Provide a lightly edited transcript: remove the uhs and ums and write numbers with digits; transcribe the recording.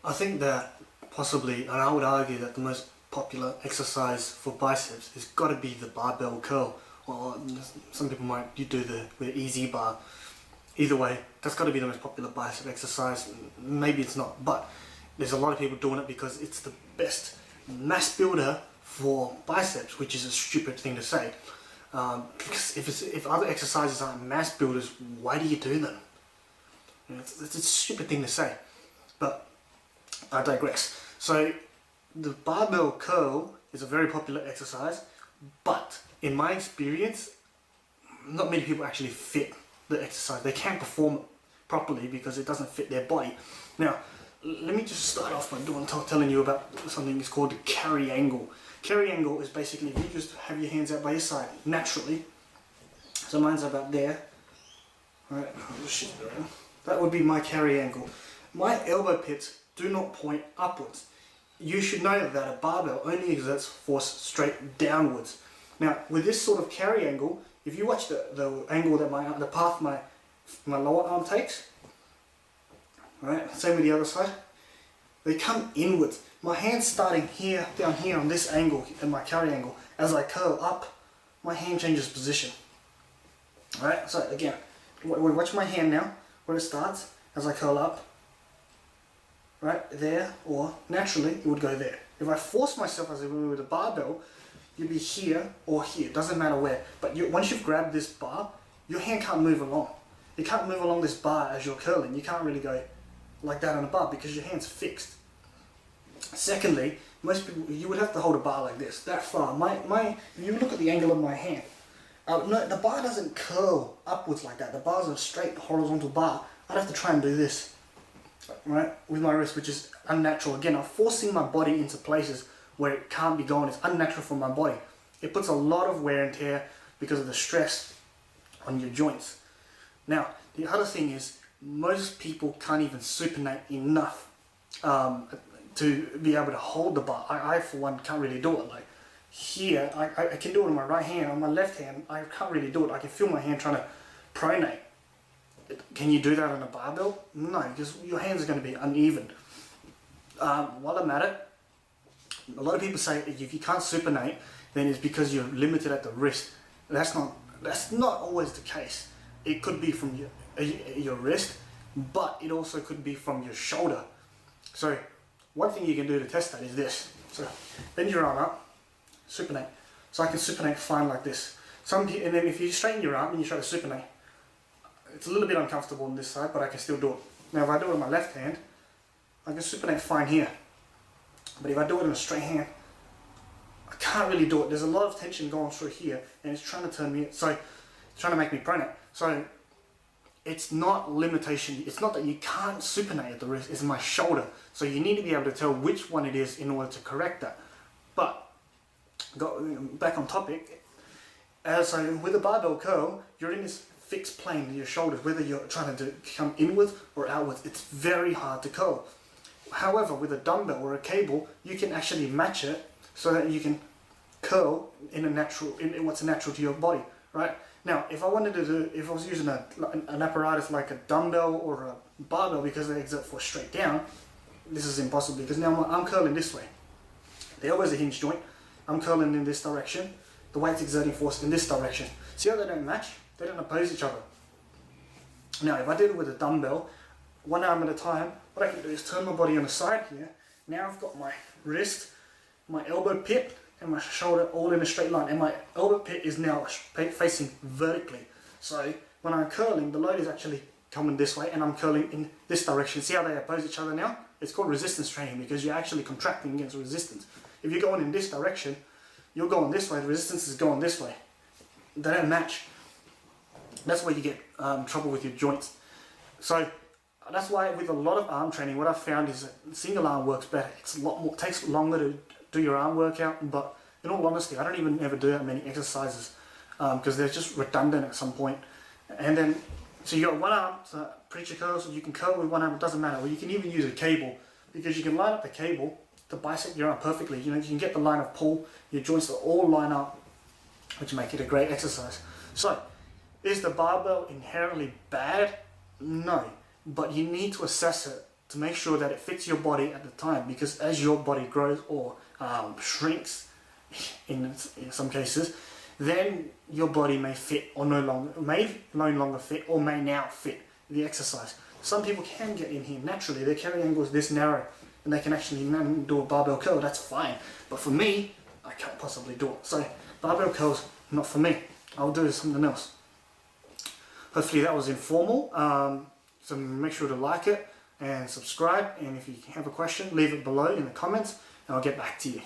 I think that possibly, and I would argue that the most popular exercise for biceps has got to be the barbell curl. Or some people might you do the easy bar. Either way, that's got to be the most popular bicep exercise. Maybe it's not, but there's a lot of people doing it because it's the best mass builder for biceps, which is a stupid thing to say. Because if other exercises aren't mass builders, why do you do them? It's a stupid thing to say, but I digress. So the barbell curl is a very popular exercise, but in my experience, not many people actually fit the exercise. They can't perform it properly because it doesn't fit their body. Now, let me just start off by telling you about something that's called the carry angle. Carry angle is basically you just have your hands out by your side naturally. So mine's about there. Alright, I'll just shift it around. That would be my carry angle. My elbow pits do not point upwards. You should know that a barbell only exerts force straight downwards. Now, with this sort of carry angle, if you watch the angle that the path my lower arm takes, right? Same with the other side. They come inwards. My hand's starting here, down here on this angle, and my carry angle. As I curl up, my hand changes position. Alright, so again, watch my hand now, where it starts, as I curl up. Right, there, or naturally, it would go there. If I force myself as I would with a barbell, you'd be here or here, doesn't matter where. But once you've grabbed this bar, your hand can't move along. You can't move along this bar as you're curling. You can't really go like that on a bar because your hand's fixed. Secondly, most people, you would have to hold a bar like this, that far. If you look at the angle of my hand, no, the bar doesn't curl upwards like that. The bar's a straight horizontal bar. I'd have to try and do this, right, with my wrist, which is unnatural. Again, I'm forcing my body into places where it can't be going. It's unnatural for my body. It puts a lot of wear and tear because of the stress on your joints. Now, the other thing is, most people can't even supinate enough to be able to hold the bar. I for one, can't really do it. Like here, I can do it on my right hand. On my left hand, I can't really do it. I can feel my hand trying to pronate. Can you do that on a barbell? No, because your hands are going to be uneven. While I'm at it, a lot of people say if you can't supinate, then it's because you're limited at the wrist. That's not always the case. It could be from your wrist, but it also could be from your shoulder. So one thing you can do to test that is this. So bend your arm up, supinate. So I can supinate fine like this. And then if you straighten your arm and you try to supinate, it's a little bit uncomfortable on this side, but I can still do it. Now if I do it with my left hand, I can supinate fine here. But if I do it in a straight hand, I can't really do it. There's a lot of tension going through here, and it's trying to turn me, so it's trying to make me pronate. So it's not limitation. It's not that you can't supinate at the wrist. It's my shoulder. So you need to be able to tell which one it is in order to correct that. But back on topic. So with a barbell curl, you're in this fixed plane with your shoulders, whether you're trying to come inwards or outwards. It's very hard to curl. However, with a dumbbell or a cable, you can actually match it so that you can curl in what's natural to your body, right? Now, if I was using an apparatus like a dumbbell or a barbell because they exert force straight down, this is impossible because now I'm curling this way. The elbow's a hinge joint. I'm curling in this direction. The weight's exerting force in this direction. See how they don't match? They don't oppose each other. Now, if I did it with a dumbbell, one arm at a time, what I can do is turn my body on the side here. Now I've got my wrist, my elbow pit, and my shoulder all in a straight line. And my elbow pit is now facing vertically. So when I'm curling, the load is actually coming this way, and I'm curling in this direction. See how they oppose each other now? It's called resistance training because you're actually contracting against resistance. If you're going in this direction, you're going this way, the resistance is going this way. They don't match. That's where you get trouble with your joints. So that's why with a lot of arm training, what I've found is that single arm works better. It's a lot more, takes longer to do your arm workout, but in all honesty, I don't even ever do that many exercises because they're just redundant at some point. And then, so you got one arm, so preacher curls, you can curl with one arm, it doesn't matter. Or you can even use a cable because you can line up the cable to bicep your arm perfectly. You know, you can get the line of pull, your joints will all line up, which make it a great exercise. So, is the barbell inherently bad? No, but you need to assess it to make sure that it fits your body at the time, because as your body grows or shrinks in some cases, then your body may fit or no longer fit or may now fit the exercise. Some people can get in here naturally, their carry angle is this narrow and they can actually do a barbell curl, that's fine. But for me, I can't possibly do it. So barbell curls, not for me. I'll do something else. Hopefully that was informal. So make sure to like it and subscribe. And if you have a question, leave it below in the comments and I'll get back to you.